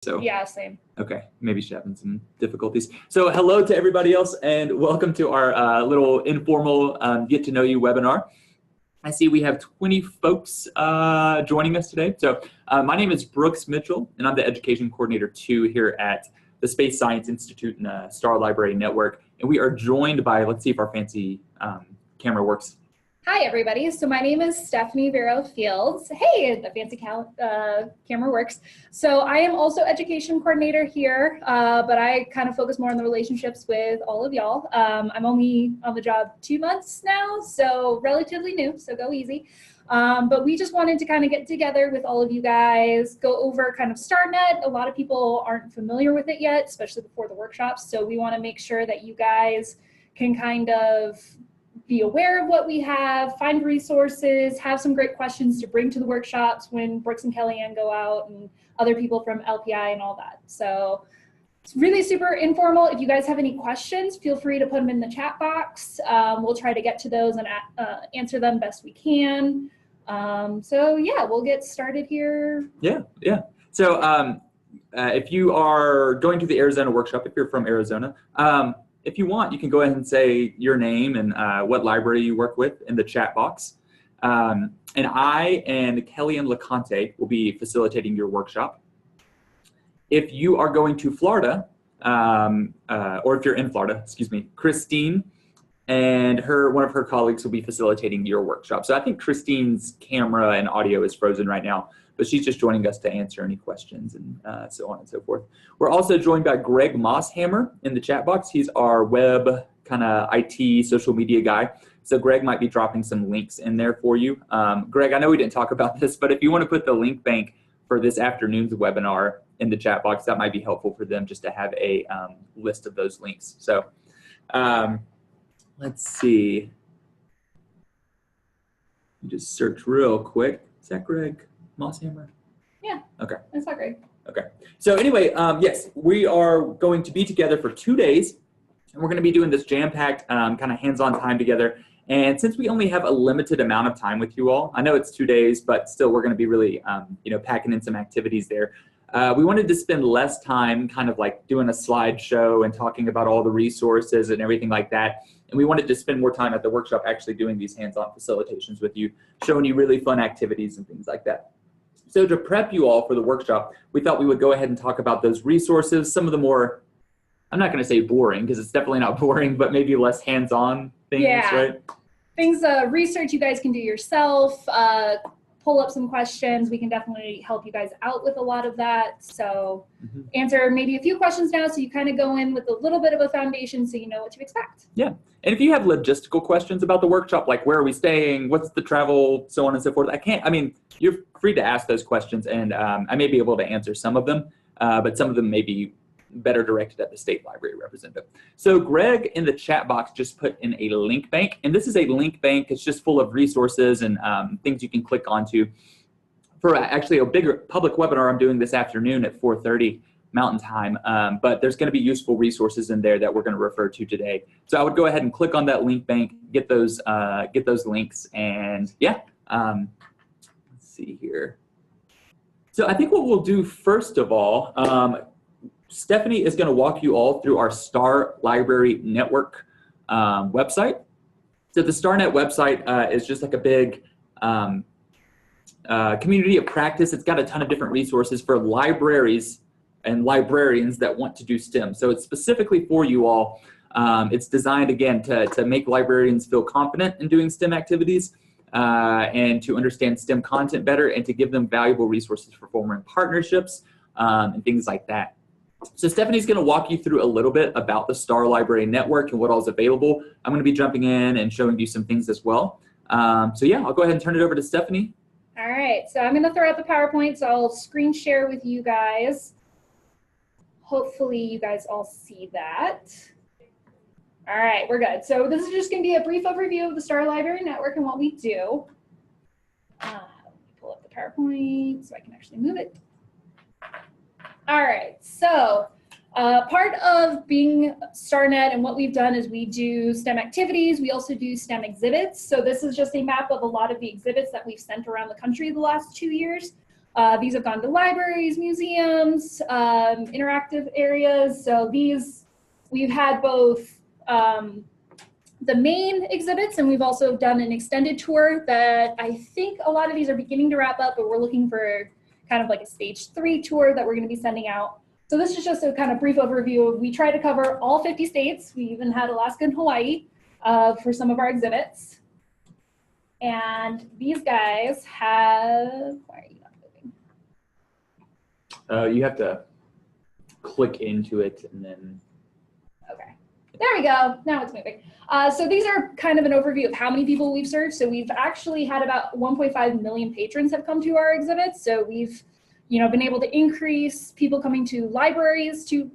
So yeah, same. Okay, maybe she's having some difficulties. So hello to everybody else and welcome to our little informal get to know you webinar. I see we have 20 folks joining us today. So my name is Brooks Mitchell and I'm the Education Coordinator 2 here at the Space Science Institute and Star Library Network. And we are joined by, let's see if our fancy camera works. Hi, everybody. So my name is Stephanie Vero Fields. Hey, the fancy camera works. So I am also education coordinator here, but I kind of focus more on the relationships with all of y'all. I'm only on the job 2 months now, so relatively new, so go easy. But we just wanted to kind of get together with all of you guys, go over kind of Starnet. A lot of people aren't familiar with it yet, especially before the workshops. So we want to make sure that you guys can kind of be aware of what we have, find resources, have some great questions to bring to the workshops when Brooks and Kellyanne go out and other people from LPI and all that. So it's really super informal. If you guys have any questions, feel free to put them in the chat box. We'll try to get to those and answer them best we can. So yeah, we'll get started here. Yeah. So if you are going to the Arizona workshop, if you're from Arizona, if you want, you can go ahead and say your name and what library you work with in the chat box. And I and Kellyanne LeConte will be facilitating your workshop. If you are going to Florida, or if you're in Florida, excuse me, Christine and one of her colleagues will be facilitating your workshop. So I think Christine's camera and audio is frozen right now, but she's just joining us to answer any questions and so on and so forth. We're also joined by Greg Mosshammer in the chat box. He's our web kind of IT social media guy. So Greg might be dropping some links in there for you. Greg, I know we didn't talk about this, but if you want to put the link bank for this afternoon's webinar in the chat box, that might be helpful for them just to have a list of those links. So let's see. Just search real quick. Is that Greg Mosshammer? Yeah. Okay. That's not great. Okay. So anyway, yes, we are going to be together for 2 days, and we're going to be doing this jam-packed kind of hands-on time together. And since we only have a limited amount of time with you all, I know it's 2 days, but still we're going to be really, packing in some activities there. We wanted to spend less time kind of like doing a slideshow and talking about all the resources and everything like that. And we wanted to spend more time at the workshop actually doing these hands-on facilitations with you, showing you really fun activities and things like that. So to prep you all for the workshop, we thought we would go ahead and talk about those resources, some of the more, I'm not going to say boring because it's definitely not boring, but maybe less hands-on things, right? Things, research you guys can do yourself, pull up some questions. We can definitely help you guys out with a lot of that. So answer maybe a few questions now so you kind of go in with a little bit of a foundation so you know what to expect. Yeah. And if you have logistical questions about the workshop, like where are we staying, what's the travel, so on and so forth, you're free to ask those questions and I may be able to answer some of them, but some of them may be better directed at the state library representative. So Greg in the chat box just put in a link bank, and this is a link bank. It's just full of resources and things you can click onto for actually a bigger public webinar I'm doing this afternoon at 4:30 Mountain Time, but there's going to be useful resources in there that we're going to refer to today. So I would go ahead and click on that link bank, get those links, and yeah, let's see here. So I think what we'll do first of all, Stephanie is going to walk you all through our Star Library Network website. So the Starnet website is just like a big community of practice. It's got a ton of different resources for libraries and librarians that want to do STEM. So it's specifically for you all. It's designed, again, to make librarians feel confident in doing STEM activities and to understand STEM content better and to give them valuable resources for forming partnerships and things like that. So Stephanie's going to walk you through a little bit about the Star Library Network and what all is available. I'm going to be jumping in and showing you some things as well. So yeah, I'll go ahead and turn it over to Stephanie. All right, so I'm going to throw out the PowerPoint, so I'll screen share with you guys. Hopefully you guys all see that. All right, we're good. So this is just going to be a brief overview of the Star Library Network and what we do. Let me pull up the PowerPoint so I can actually move it. All right, so part of being Starnet and what we've done is we do STEM activities. We also do STEM exhibits. So this is just a map of a lot of the exhibits that we've sent around the country the last 2 years. These have gone to libraries, museums, interactive areas. So these, we've had both the main exhibits, and we've also done an extended tour that I think a lot of these are beginning to wrap up, but we're looking for kind of like a stage 3 tour that we're going to be sending out. So this is just a kind of brief overview. We try to cover all 50 states. We even had Alaska and Hawaii for some of our exhibits. And these guys have, why are you not moving? You have to click into it and then. Okay, there we go. Now it's moving. So these are kind of an overview of how many people we've served. So we've actually had about 1.5 million patrons have come to our exhibits. So we've, been able to increase people coming to libraries to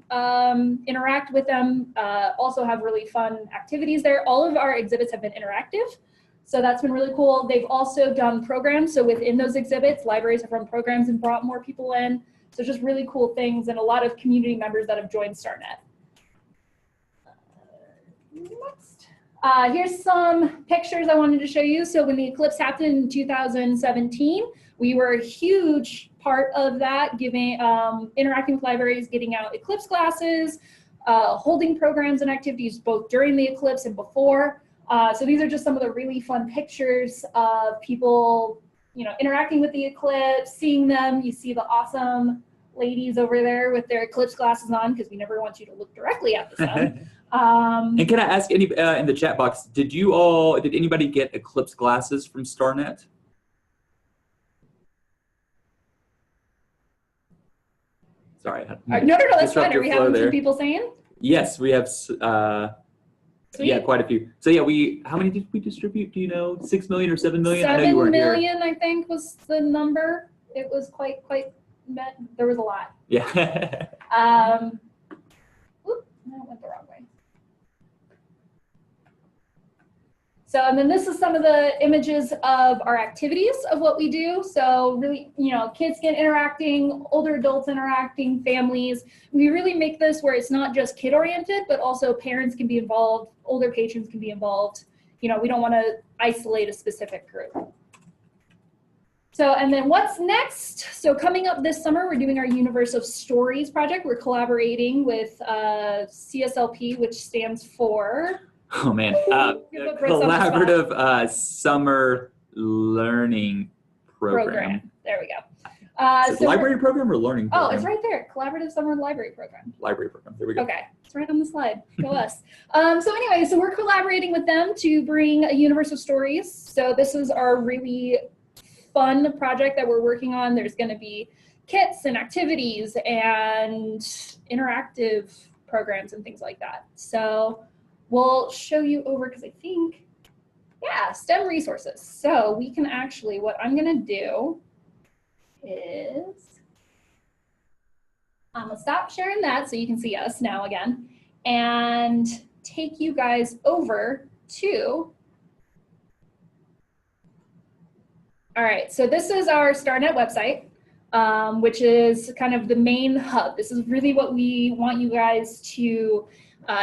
interact with them. Also have really fun activities there. All of our exhibits have been interactive. So that's been really cool. They've also done programs. So within those exhibits, libraries have run programs and brought more people in. So just really cool things and a lot of community members that have joined Starnet. Next. Here's some pictures I wanted to show you. So when the eclipse happened in 2017, we were a huge part of that, giving interacting with libraries, getting out eclipse glasses, holding programs and activities both during the eclipse and before. So these are just some of the really fun pictures of people, interacting with the eclipse, seeing them. You see the awesome ladies over there with their eclipse glasses on, because we never want you to look directly at the sun. And can I ask any in the chat box, did anybody get eclipse glasses from Starnet? Sorry. No, that's fine. Are we having some people saying? Yes, we have. Yeah, quite a few. So yeah, how many did we distribute? Do you know? 6 million or 7 million? 7 million, I think, was the number. It was quite. There was a lot. Yeah. Whoop, no, it went the wrong way. So, and then this is some of the images of our activities of what we do. So really, kids get interacting, older adults interacting, families. We really make this where it's not just kid oriented, but also parents can be involved, older patrons can be involved. We don't want to isolate a specific group. So, and then what's next? So coming up this summer, we're doing our Universe of Stories project. We're collaborating with CSLP, which stands for... Oh man, Collaborative Summer Learning Program. There we go. So library program or learning program? Oh, it's right there. Collaborative Summer Library Program. Library program. There we go. Okay, it's right on the slide. Go us. So anyway, so we're collaborating with them to bring a Universe of Stories. So this is our really fun project that we're working on. There's going to be kits and activities and interactive programs and things like that. So we'll show you over, because I think, yeah, STEM resources. So we can actually, what I'm going to do is, I'm going to stop sharing that so you can see us now again, and take you guys over to, all right, so this is our Starnet website, which is kind of the main hub. This is really what we want you guys to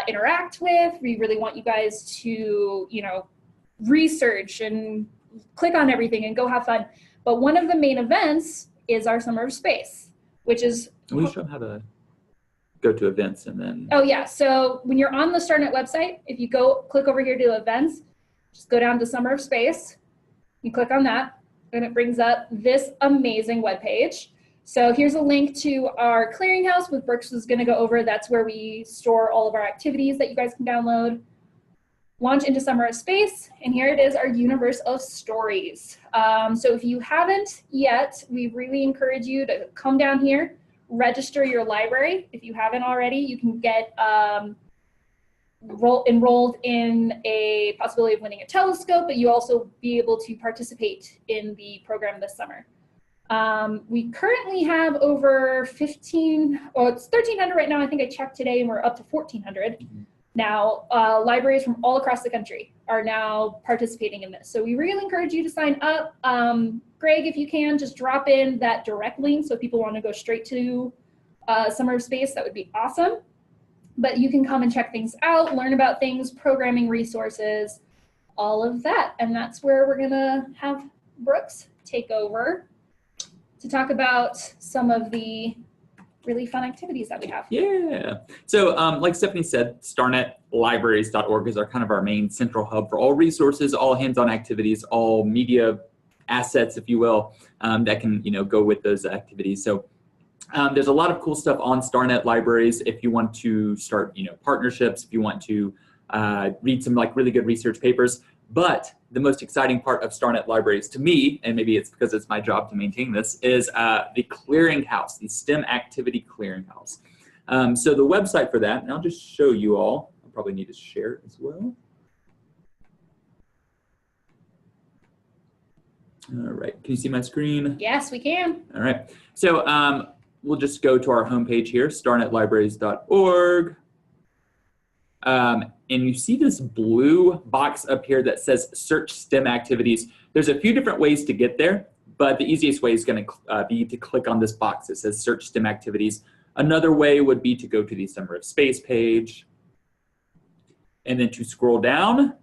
interact with. We really want you guys to, research and click on everything and go have fun. But one of the main events is our Summer of Space, which is... Can we show them how to go to events and then... Oh yeah, so when you're on the Starnet website, if you click over here to events, just go down to Summer of Space, you click on that, and it brings up this amazing webpage. So here's a link to our Clearinghouse, which Brooks is going to go over. That's where we store all of our activities that you guys can download. Launch into Summer of Space, and here it is, our Universe of Stories. So if you haven't yet, we really encourage you to come down here, register your library. If you haven't already, you can get enrolled in a possibility of winning a telescope, but you also be able to participate in the program this summer. We currently have over it's 1,300 right now. I think I checked today, and we're up to 1,400. Now, libraries from all across the country are now participating in this. So we really encourage you to sign up. Greg, if you can, just drop in that direct link so people want to go straight to Summer of Space. That would be awesome. But you can come and check things out, learn about things, programming resources, all of that. And that's where we're going to have Brooks take over to talk about some of the really fun activities that we have. Yeah. So like Stephanie said, starnetlibraries.org is our main central hub for all resources, all hands-on activities, all media assets, if you will, that can go with those activities. So there's a lot of cool stuff on Starnet Libraries if you want to start partnerships, if you want to read some really good research papers. But the most exciting part of Starnet Libraries to me, and maybe it's because it's my job to maintain this, is the Clearinghouse, the STEM Activity Clearinghouse. So the website for that, and I'll just show you all. I'll probably need to share it as well. All right, can you see my screen? Yes, we can. All right, so we'll just go to our homepage here, starnetlibraries.org. And you see this blue box up here that says search STEM activities. There's a few different ways to get there, but the easiest way is going to be to click on this box that says search STEM activities. Another way would be to go to the Summer of Space page and then to scroll down,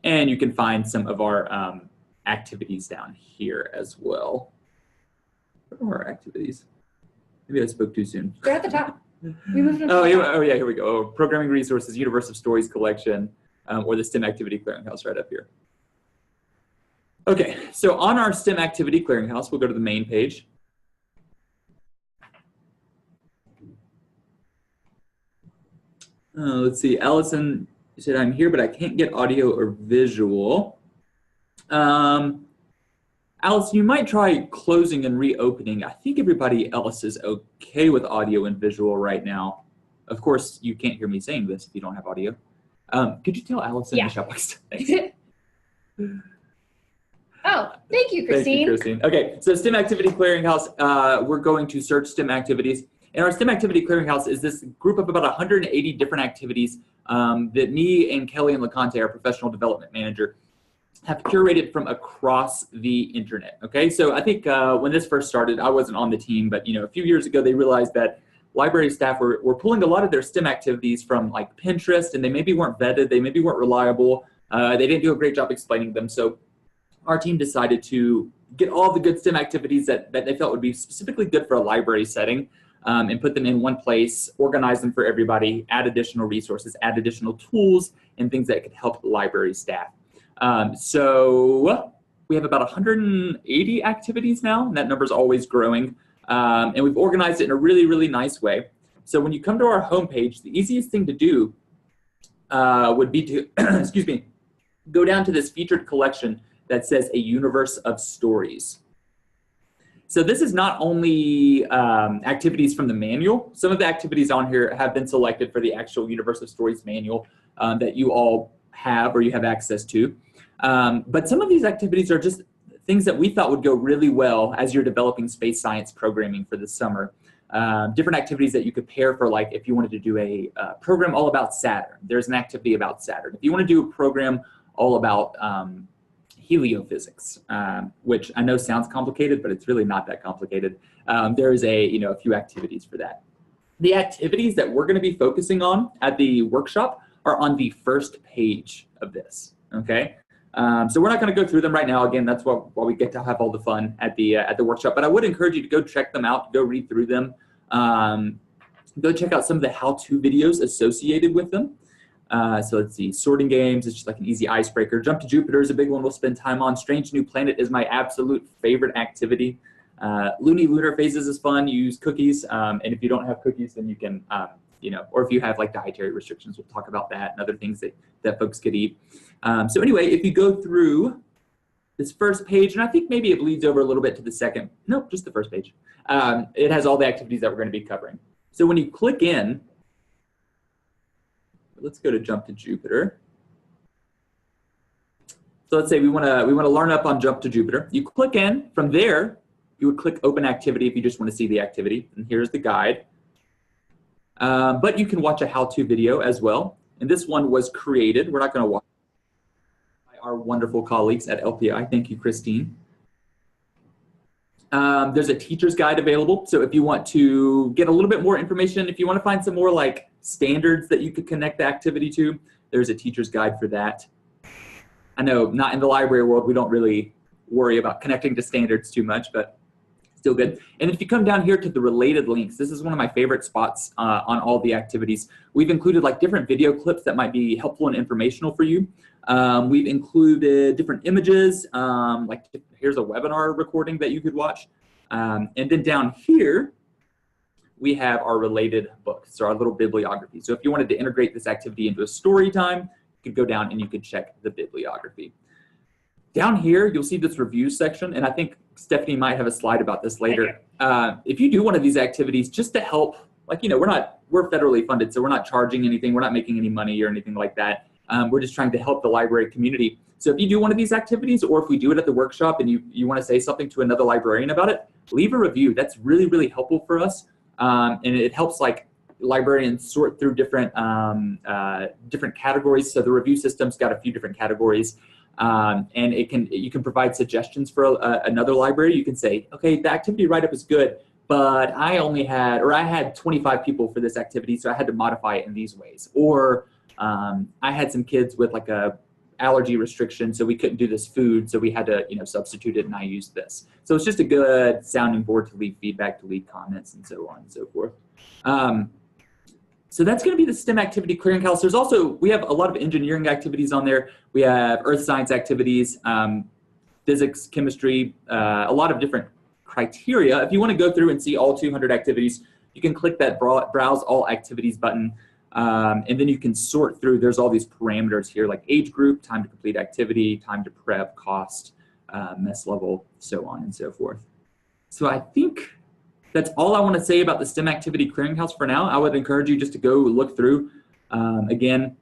and you can find some of our activities down here as well. What are our activities? Maybe I spoke too soon. They're at the top. We moved them yeah, here we go. Oh, Programming Resources, Universe of Stories Collection, or the STEM Activity Clearinghouse right up here. Okay, so on our STEM Activity Clearinghouse, we'll go to the main page. Let's see, Allison said, I'm here, but I can't get audio or visual. Alice, you might try closing and reopening. I think everybody else is okay with audio and visual right now. Of course, you can't hear me saying this if you don't have audio. Could you tell Allison in the chat box? Oh, thank you, Christine. Thank you, Christine. Okay, so STEM Activity Clearinghouse, we're going to search STEM activities. And our STEM Activity Clearinghouse is this group of about 180 different activities that me and Kelly and LeConte, our professional development manager, have curated from across the internet. Okay, so I think when this first started, I wasn't on the team, but a few years ago they realized that library staff were pulling a lot of their STEM activities from Pinterest, and they maybe weren't vetted, they maybe weren't reliable, they didn't do a great job explaining them. So our team decided to get all the good STEM activities that they felt would be specifically good for a library setting, and put them in one place, organize them for everybody, add additional resources, add additional tools, and things that could help the library staff. So we have about 180 activities now, and that number is always growing. And we've organized it in a really, really nice way. So when you come to our homepage, the easiest thing to do would be to, excuse me, go down to this featured collection that says A Universe of Stories. So this is not only activities from the manual. Some of the activities on here have been selected for the actual Universe of Stories manual that you all have or you have access to. But some of these activities are just things that we thought would go really well as you're developing space science programming for the summer. Different activities that you could pair for, like if you wanted to do a program all about Saturn, there's an activity about Saturn. If you want to do a program all about heliophysics, which I know sounds complicated, but it's really not that complicated. There is a few activities for that. The activities that we're going to be focusing on at the workshop are on the first page of this. Okay, so we're not going to go through them right now. Again, that's why we get to have all the fun at the workshop. But I would encourage you to go check them out, go read through them, go check out some of the how-to videos associated with them. So let's see, sorting games is just like an easy icebreaker. Jump to Jupiter is a big one we'll spend time on. Strange New Planet is my absolute favorite activity. Loony Lunar Phases is fun. You use cookies, and if you don't have cookies, then you can, or if you have like dietary restrictions, we'll talk about that and other things that folks could eat. So anyway, if you go through this first page, and I think maybe it bleeds over a little bit to the second, nope, just the first page. It has all the activities that we're going to be covering. So when you click in, let's go to Jump to Jupiter. So let's say we want to learn up on Jump to Jupiter. You click in. From there, you would click Open Activity if you just want to see the activity. And here's the guide. But you can watch a how-to video as well. And this one was created. We're not going to watch by our wonderful colleagues at LPI. Thank you, Christine. There's a teacher's guide available. So if you want to get a little bit more information, if you want to find some more like standards that you could connect the activity to, there's a teacher's guide for that. I know not in the library world, we don't really worry about connecting to standards too much, but Still good. And if you come down here to the related links, this is one of my favorite spots on all the activities. We've included like different video clips that might be helpful and informational for you. We've included different images, like here's a webinar recording that you could watch. And then down here, we have our related books, so our little bibliography. So if you wanted to integrate this activity into a story time, you could go down and you could check the bibliography. Down here, you'll see this review section, and I think Stephanie might have a slide about this later. If you do one of these activities, just to help, like, you know, we're federally funded, so we're not charging anything, we're not making any money or anything like that. We're just trying to help the library community. So if you do one of these activities, or if we do it at the workshop and you want to say something to another librarian about it, leave a review. That's really, really helpful for us. And it helps like librarians sort through different categories. So the review system's got a few different categories. And you can provide suggestions for another library. You can say, okay, the activity write-up is good, but I had 25 people for this activity, so I had to modify it in these ways. Or I had some kids with like a allergy restriction, so we couldn't do this food, so we had to, you know, substitute it, and I used this. So it's just a good sounding board to leave feedback, to leave comments, and so on and so forth. So that's going to be the STEM activity clearinghouse. There's also, we have a lot of engineering activities on there. We have earth science activities, physics, chemistry, a lot of different criteria. If you want to go through and see all 200 activities, you can click that browse all activities button, and then you can sort through. There's all these parameters here, like age group, time to complete activity, time to prep, cost, mess level, so on and so forth. So I think that's all I want to say about the STEM Activity Clearinghouse for now. I would encourage you just to go look through. Again,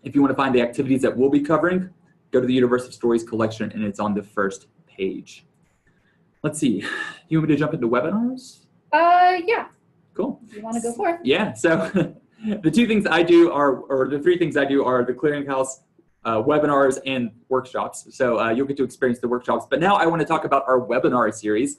if you want to find the activities that we'll be covering, go to the Universe of Stories collection, and it's on the first page. Let's see. You want me to jump into webinars? Yeah. Cool. You want to go for it? Yeah. So the two things I do are, or the three things I do are the Clearinghouse, webinars, and workshops. So you'll get to experience the workshops. But now I want to talk about our webinar series.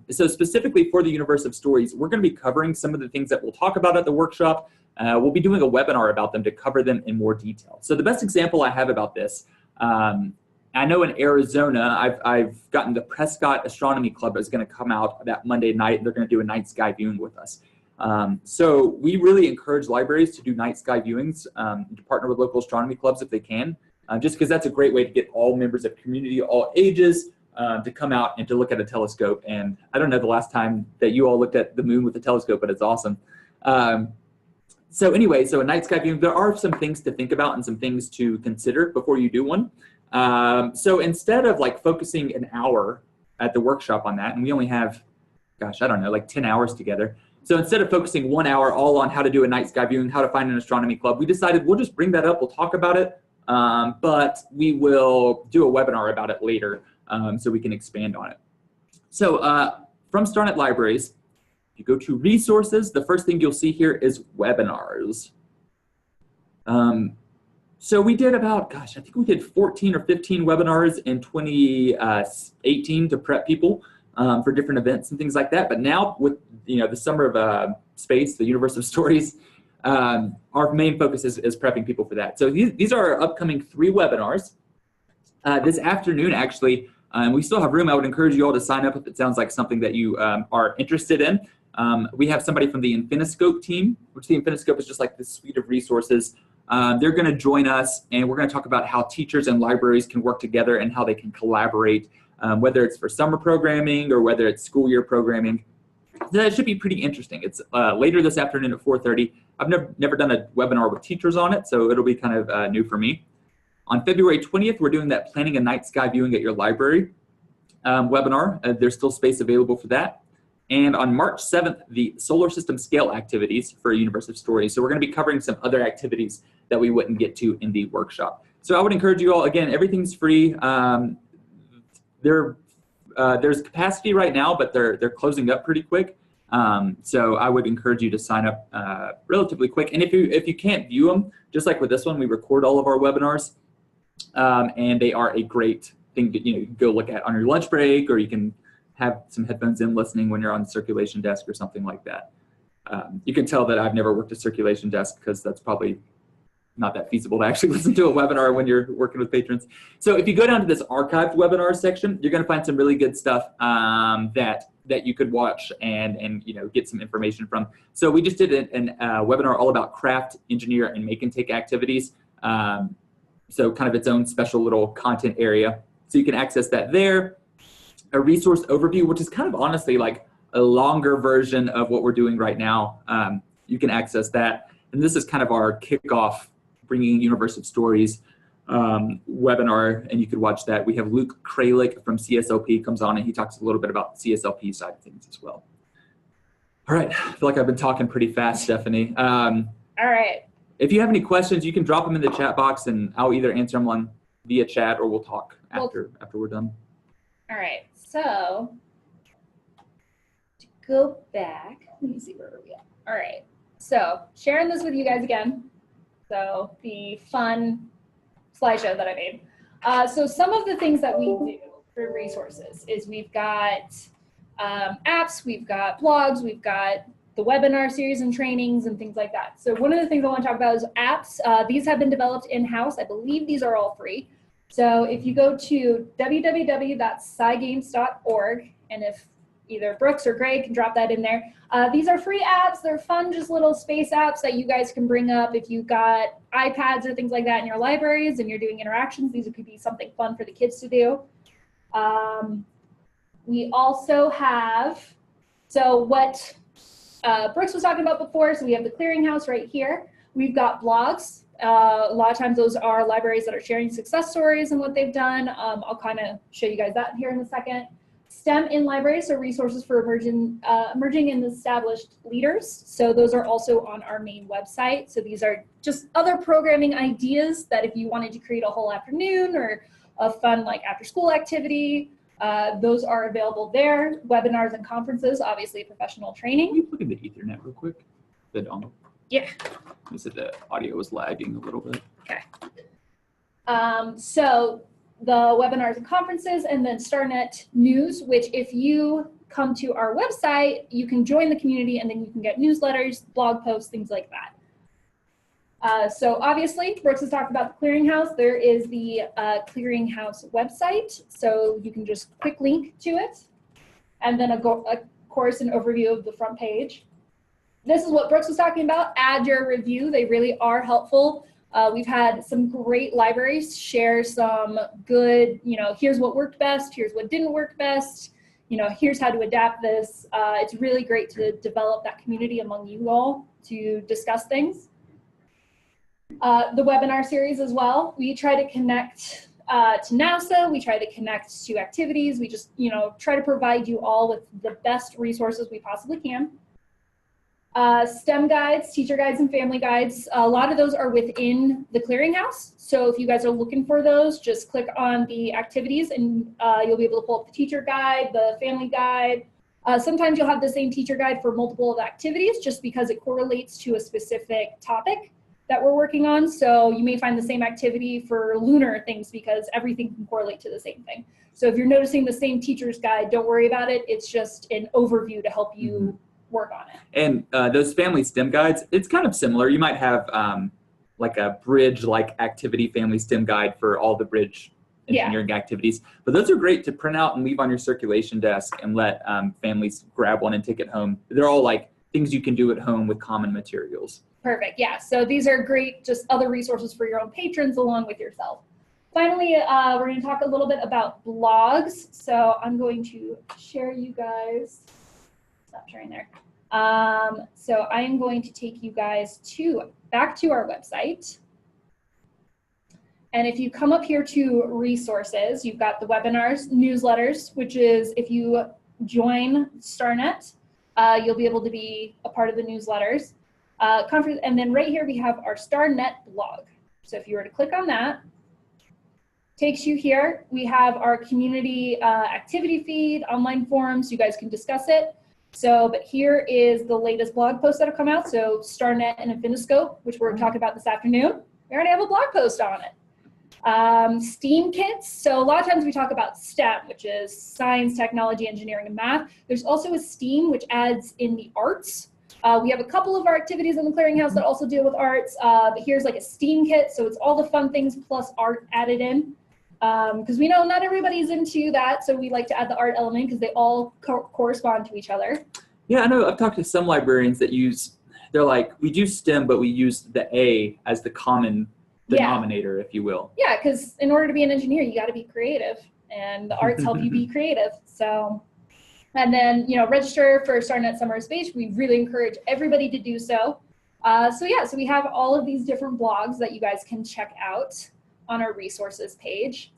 So specifically for the Universe of Stories, we're going to be covering some of the things that we'll talk about at the workshop. We'll be doing a webinar about them to cover them in more detail. So the best example I have about this, I know in Arizona, I've gotten the Prescott Astronomy Club is going to come out that Monday night, and they're going to do a night sky viewing with us. So we really encourage libraries to do night sky viewings, to partner with local astronomy clubs if they can, just because that's a great way to get all members of the community, all ages, to come out and to look at a telescope. And I don't know the last time that you all looked at the moon with a telescope, but it's awesome. So anyway, so a night sky viewing, there are some things to think about and some things to consider before you do one. So instead of like focusing an hour at the workshop on that, and we only have, gosh, I don't know, like 10 hours together. So instead of focusing 1 hour all on how to do a night sky viewing, how to find an astronomy club, we decided we'll just bring that up, we'll talk about it, but we will do a webinar about it later. So we can expand on it. So from Starnet Libraries, if you go to resources, the first thing you'll see here is webinars. So we did about, gosh, I think we did 14 or 15 webinars in 2018 to prep people for different events and things like that. But now with, you know, the Summer of Space, the Universe of Stories, our main focus is prepping people for that. So these are our upcoming 3 webinars. This afternoon, actually, we still have room. I would encourage you all to sign up if it sounds like something that you are interested in. We have somebody from the Infiniscope team, which the Infiniscope is just like this suite of resources. They're going to join us, and we're going to talk about how teachers and libraries can work together and how they can collaborate, whether it's for summer programming or whether it's school year programming. That should be pretty interesting. It's later this afternoon at 4:30. I've never done a webinar with teachers on it, so it'll be kind of new for me. On February 20th, we're doing that Planning a Night Sky Viewing at Your Library webinar. There's still space available for that. And on March 7th, the Solar System Scale activities for Universe of Stories. So we're going to be covering some other activities that we wouldn't get to in the workshop. So I would encourage you all, again, everything's free. There's capacity right now, but they're closing up pretty quick. So I would encourage you to sign up relatively quick. And if you can't view them, just like with this one, we record all of our webinars. And they are a great thing to, you know, go look at on your lunch break, or you can have some headphones in listening when you're on the circulation desk or something like that. You can tell that I've never worked a circulation desk because that's probably not that feasible to actually listen to a webinar when you're working with patrons. So if you go down to this archived webinar section, you're going to find some really good stuff that you could watch and get some information from. So we just did a webinar all about craft, engineer, and make and take activities. So kind of its own special little content area. So you can access that there. A resource overview, which is kind of honestly like a longer version of what we're doing right now. You can access that. And this is kind of our kickoff Bringing Universe of Stories webinar, and you could watch that. We have Luke Kralik from CSLP comes on, and he talks a little bit about the CSLP side of things as well. All right, I feel like I've been talking pretty fast, Stephanie. All right. If you have any questions, you can drop them in the chat box, and I'll either answer them via chat or we'll talk after we're done. All right, so to go back, let me see where we're at. All right, so sharing this with you guys again. So the fun slideshow that I made. So some of the things that we do for resources is we've got apps, we've got blogs, we've got the webinar series and trainings and things like that. So one of the things I want to talk about is apps. These have been developed in-house. I believe these are all free. So if you go to www.scigames.org, and if either Brooks or Greg can drop that in there. These are free apps. They're fun, just little space apps that you guys can bring up if you've got iPads or things like that in your libraries and you're doing interactions. These could be something fun for the kids to do. We also have, so what Brooks was talking about before, so we have the Clearinghouse right here. We've got blogs. A lot of times those are libraries that are sharing success stories and what they've done. I'll kind of show you guys that here in a second. STEM in libraries are resources for emerging and established leaders. So those are also on our main website. So these are just other programming ideas that if you wanted to create a whole afternoon or a fun like after school activity, those are available there. Webinars and conferences, obviously professional training. Can you look at the Ethernet real quick? Yeah. You said the audio was lagging a little bit. Okay. So the webinars and conferences, and then Starnet News, which if you come to our website, you can join the community and then you can get newsletters, blog posts, things like that. So obviously, Brooks has talked about the Clearinghouse. There is the Clearinghouse website, so you can just quick link to it, and then of course an overview of the front page. This is what Brooks was talking about, add your review. They really are helpful. We've had some great libraries share some good, here's what worked best, here's what didn't work best, here's how to adapt this. It's really great to develop that community among you all to discuss things. The webinar series as well. We try to connect to NASA. We try to connect to activities. We just, try to provide you all with the best resources we possibly can. STEM guides, teacher guides, and family guides. A lot of those are within the Clearinghouse. So if you guys are looking for those, just click on the activities and you'll be able to pull up the teacher guide, the family guide. Sometimes you'll have the same teacher guide for multiple of the activities just because it correlates to a specific topic that we're working on. So you may find the same activity for lunar things because everything can correlate to the same thing. So if you're noticing the same teacher's guide, don't worry about it. It's just an overview to help you work on it. And those family STEM guides, it's kind of similar. You might have like a bridge-like activity family STEM guide for all the bridge engineering activities. But those are great to print out and leave on your circulation desk and let families grab one and take it home. They're all like things you can do at home with common materials. Perfect, yeah. So these are great, just other resources for your own patrons along with yourself. Finally, we're going to talk a little bit about blogs. So I'm going to share you guys, stop sharing there. So I am going to take you guys back to our website. And if you come up here to resources, you've got the webinars, newsletters, which is if you join Starnet, you'll be able to be a part of the newsletters. Conference, and then right here we have our Starnet blog. So if you were to click on that, takes you here. We have our community activity feed, online forums. You guys can discuss it. So, but here is the latest blog posts that have come out. So Starnet and Infiniscope, which we're talking about this afternoon, we already have a blog post on it. STEAM kits. So a lot of times we talk about STEM, which is science, technology, engineering, and math. There's also a STEAM, which adds in the arts. We have a couple of our activities in the Clearinghouse that also deal with arts, but here's like a STEAM kit, so it's all the fun things plus art added in. Because we know not everybody's into that, so we like to add the art element because they all correspond to each other. Yeah, I know I've talked to some librarians that they're like, we do STEM, but we use the A as the common denominator, if you will. Yeah, because in order to be an engineer, you got to be creative, and the arts help you be creative. So, and then, you know, register for Starnet Summer of Space. We really encourage everybody to do so. So we have all of these different blogs that you guys can check out on our resources page.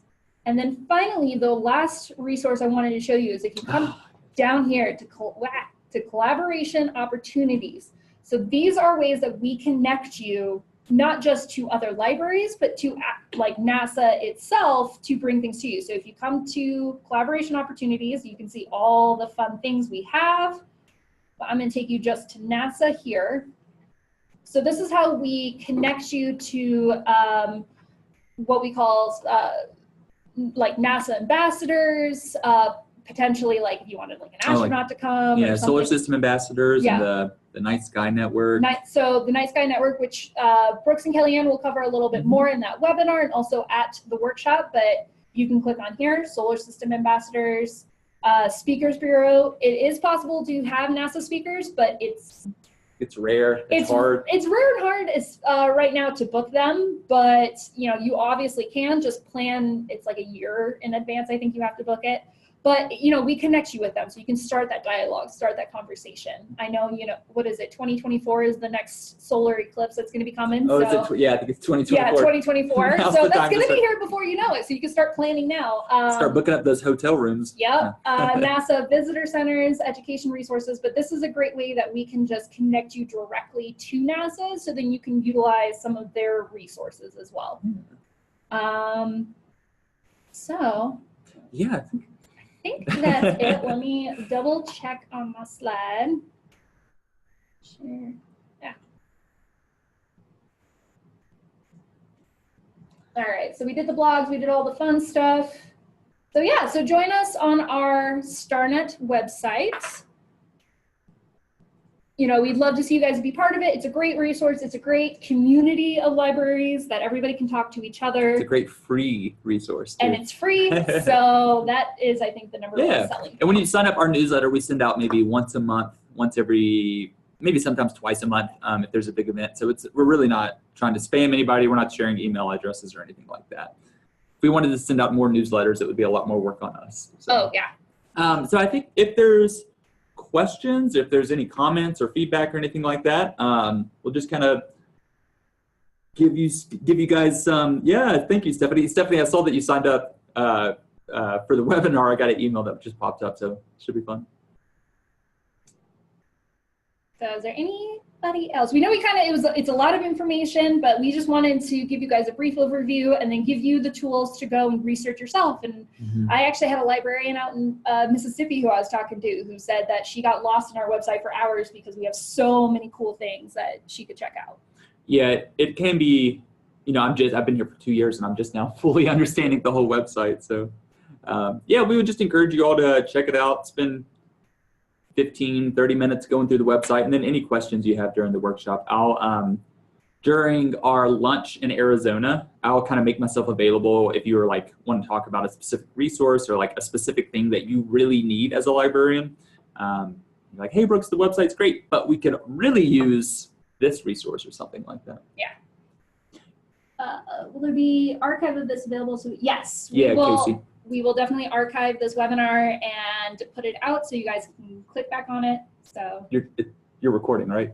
And then finally, the last resource I wanted to show you is if you come down here to collaboration opportunities. So these are ways that we connect you not just to other libraries, but to like NASA itself to bring things to you. So if you come to collaboration opportunities, you can see all the fun things we have. But I'm going to take you just to NASA here. So this is how we connect you to what we call like NASA ambassadors, potentially like if you wanted like an astronaut to come. Yeah, or solar system ambassadors and the Night Sky Network. So the Night Sky Network, which Brooks and Kellyanne will cover a little bit more in that webinar and also at the workshop, but you can click on here, solar system ambassadors, speakers bureau. It is possible to have NASA speakers, but it's rare, it's hard. It's rare and hard right now to book them, but you know, you obviously can just plan, it's like a year in advance, I think you have to book it. But, you know, we connect you with them so you can start that dialogue, start that conversation. I know, you know, what is it? 2024 is the next solar eclipse that's going to be coming. Oh, so, is it? Yeah, I think it's 2024. Yeah, 2024. So that's going to be here before you know it. So you can start planning now. Start booking up those hotel rooms. Yep. NASA visitor centers, education resources. But this is a great way that we can just connect you directly to NASA so then you can utilize some of their resources as well. So. Yeah, I think that's it. Let me double check on my slide. Sure. Yeah. All right, so we did the blogs, we did all the fun stuff. So yeah, so join us on our Starnet website. You know, we'd love to see you guys be part of it. It's a great resource. It's a great community of libraries that everybody can talk to each other. It's a great free resource, too. And it's free, so that is, I think, the number one selling. And when you sign up our newsletter, we send out maybe once a month, once every, maybe sometimes twice a month if there's a big event. So we're really not trying to spam anybody. We're not sharing email addresses or anything like that. If we wanted to send out more newsletters, it would be a lot more work on us. So, so I think if there's questions, if there's any comments or feedback or anything like that, we'll just kind of give you guys some. Yeah, thank you, Stephanie. Stephanie, I saw that you signed up for the webinar. I got an email that just popped up, so it should be fun. So is there anybody else? We know it's a lot of information, but we just wanted to give you guys a brief overview and then give you the tools to go and research yourself. And I actually had a librarian out in Mississippi who I was talking to who said that she got lost in our website for hours because we have so many cool things that she could check out. Yeah, it can be, you know, I've been here for 2 years and I'm just now fully understanding the whole website. So yeah, we would just encourage you all to check it out. Spend 15, 30 minutes going through the website, and then any questions you have during the workshop. During our lunch in Arizona, I'll kind of make myself available if you want to talk about a specific resource or like a specific thing that you really need as a librarian. Like, hey, Brooks, the website's great, but we could really use this resource or something like that. Yeah. Will there be archive of this available? So yes, Casey. We will definitely archive this webinar and put it out so you guys can click back on it. So you're recording, right?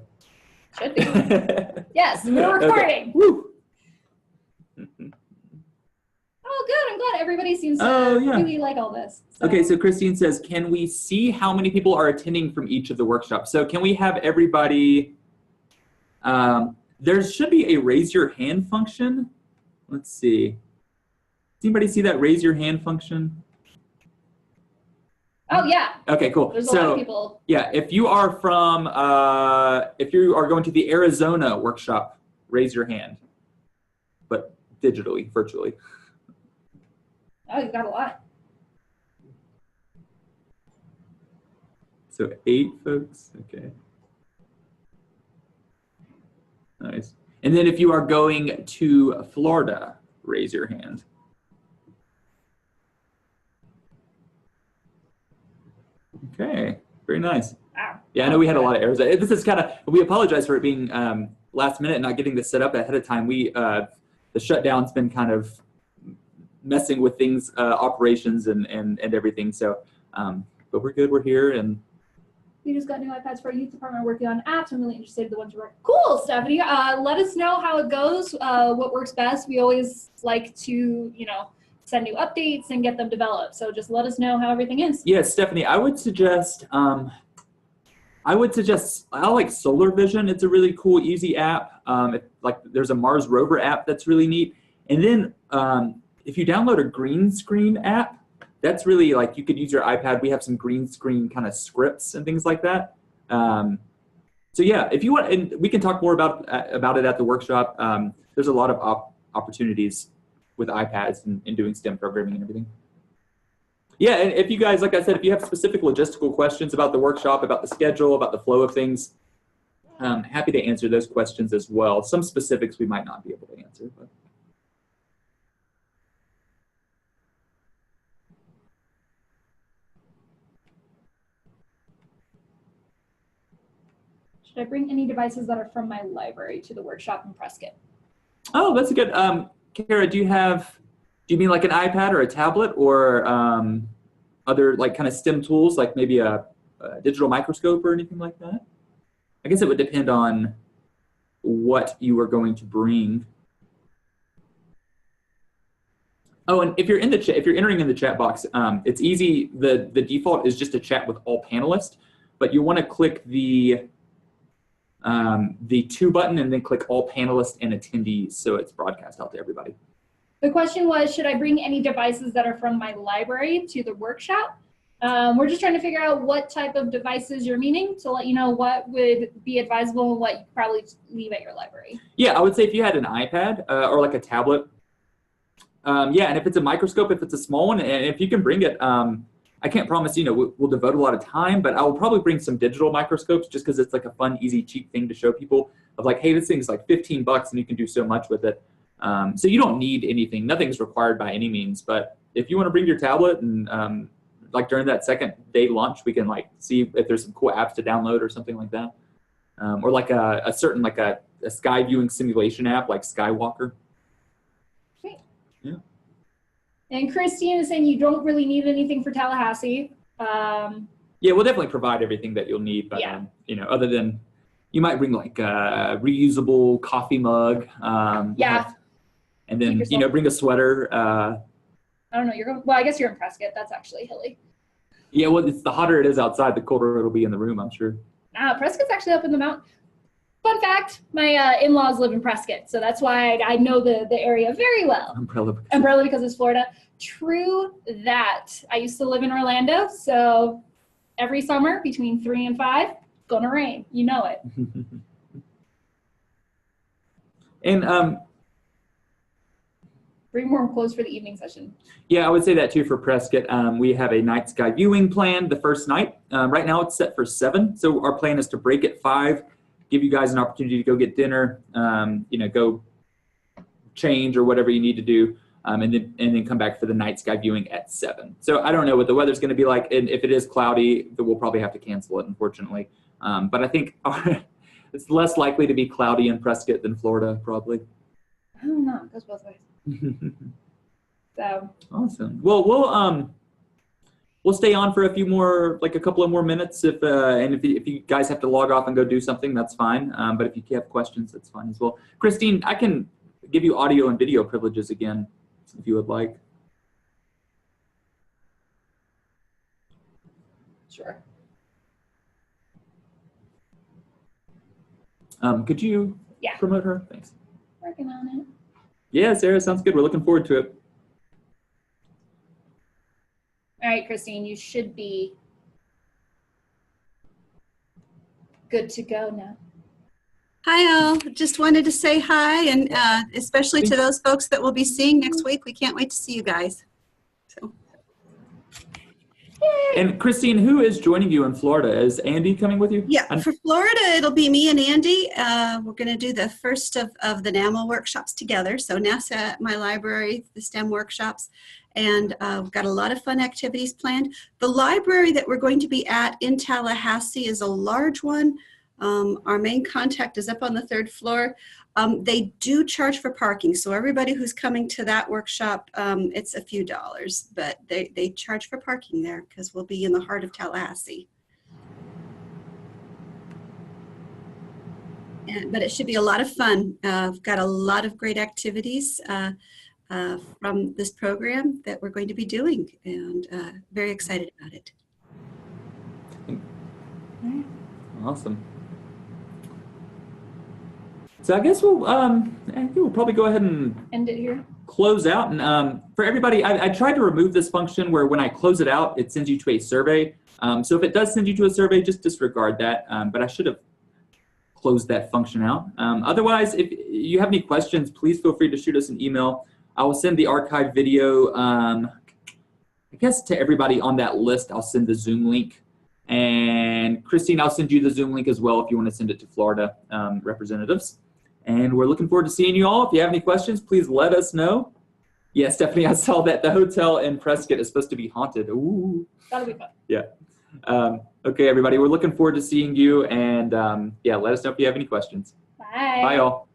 Should be. Yes, we're recording. Okay. Woo. Oh, good. I'm glad everybody seems to really like all this. So. Okay, so Christine says, can we see how many people are attending from each of the workshops? So can we have everybody, there should be a raise your hand function. Let's see. Does anybody see that raise your hand function? Oh yeah. Okay, cool. There's a lot of people. Yeah, if you are from, if you are going to the Arizona workshop, raise your hand, but digitally, virtually. Oh, you got a lot. So 8 folks, okay. And then if you are going to Florida, raise your hand. Okay, very nice. Wow. Yeah, I know we had a lot of errors. This is kind of, we apologize for it being last minute and not getting this set up ahead of time. The shutdown's been kind of messing with things, operations and everything. So, but we're good, we're here. And we just got new iPads for our youth department working on apps. I'm really interested in the ones you work. Cool, Stephanie. Let us know how it goes, what works best. We always like to, send new updates and get them developed. So just let us know how everything is. Yeah, Stephanie, I would suggest, I like Solar Vision. It's a really cool, easy app. There's a Mars rover app that's really neat. And then if you download a green screen app, that's really you could use your iPad. We have some green screen kind of scripts and things like that. So yeah, if you want, and we can talk more about it at the workshop. There's a lot of opportunities with iPads and doing STEM programming and everything. Yeah, and if you guys, like I said, if you have specific logistical questions about the workshop, about the schedule, about the flow of things, happy to answer those questions as well. Some specifics we might not be able to answer. But. Should I bring any devices that are from my library to the workshop in Prescott? Oh, that's a good. Kara, do you mean like an iPad or a tablet or other kind of STEM tools, like maybe a digital microscope or anything like that? I guess it would depend on what you are going to bring. Oh, and if you're in the chat, if you're entering in the chat box, it's easy. The default is just a chat with all panelists, but you want to click the to button and then click all panelists and attendees, so it's broadcast out to everybody. The question was, should I bring any devices that are from my library to the workshop? We're just trying to figure out what type of devices you're meaning to let you know what would be advisable and what you could probably leave at your library. Yeah, I would say if you had an iPad or like a tablet, yeah, and if it's a microscope, if it's a small one, and if you can bring it, I can't promise, we'll devote a lot of time, but I will probably bring some digital microscopes just because it's like a fun, easy, cheap thing to show people of hey, this thing's like $15 and you can do so much with it. So you don't need anything. Nothing's required by any means, but if you want to bring your tablet and during that second day lunch, we can see if there's some cool apps to download or something like that. Or a certain a sky viewing simulation app like Skywalker. Great. Yeah. And Christine is saying you don't really need anything for Tallahassee. Yeah, we'll definitely provide everything that you'll need, but yeah. Other than you might bring a reusable coffee mug. Yeah. And then bring a sweater. I don't know. Well, I guess you're in Prescott. That's actually hilly. Yeah, well, the hotter it is outside, the colder it'll be in the room, I'm sure. Prescott's actually up in the mountain. Fun fact, my in-laws live in Prescott, so that's why I know the area very well. Umbrella because it's Florida. True that. I used to live in Orlando, so every summer between 3 and 5, gonna rain. You know it. And bring warm clothes for the evening session. Yeah, I would say that too for Prescott. We have a night sky viewing planned the first night. Right now it's set for 7, so our plan is to break at 5, give you guys an opportunity to go get dinner, go change or whatever you need to do, and then come back for the night sky viewing at 7. So I don't know what the weather's going to be like, and if it is cloudy, then we'll probably have to cancel it, unfortunately. But I think it's less likely to be cloudy in Prescott than Florida, probably. I don't know. It goes both ways. So awesome. Well, we'll stay on for a couple of more minutes. If you guys have to log off and go do something, that's fine. But if you have questions, that's fine as well. Christine, I can give you audio and video privileges again, if you would like. Sure. Could you promote her? Thanks. Working on it. Yeah, Sarah, sounds good. We're looking forward to it. All right, Christine, you should be good to go now. Hi, all. Just wanted to say hi, and especially to those folks that we'll be seeing next week. We can't wait to see you guys. So. And Christine, who is joining you in Florida? Is Andy coming with you? Yeah, for Florida, it'll be me and Andy. We're going to do the first of the NAML workshops together. So NASA at my library, the STEM workshops, and we've got a lot of fun activities planned. The library that we're going to be at in Tallahassee is a large one. Our main contact is up on the 3rd floor. They do charge for parking, so everybody who's coming to that workshop, it's a few dollars, but they charge for parking there because we'll be in the heart of Tallahassee. But it should be a lot of fun. I've got a lot of great activities from this program that we're going to be doing, and very excited about it. Awesome. So I guess we'll probably go ahead and End it here. close out. And for everybody, I tried to remove this function where when I close it out, it sends you to a survey. So if it does send you to a survey, just disregard that. But I should have closed that function out. Otherwise, if you have any questions, please feel free to shoot us an email. I will send the archive video, I guess, to everybody on that list. I'll send the Zoom link. And Christine, I'll send you the Zoom link as well if you want to send it to Florida representatives. And we're looking forward to seeing you all. If you have any questions, please let us know. Yeah, Stephanie, I saw that the hotel in Prescott is supposed to be haunted. Ooh. That'll be fun. Yeah. Okay, everybody, we're looking forward to seeing you. And yeah, let us know if you have any questions. Bye. Bye, all.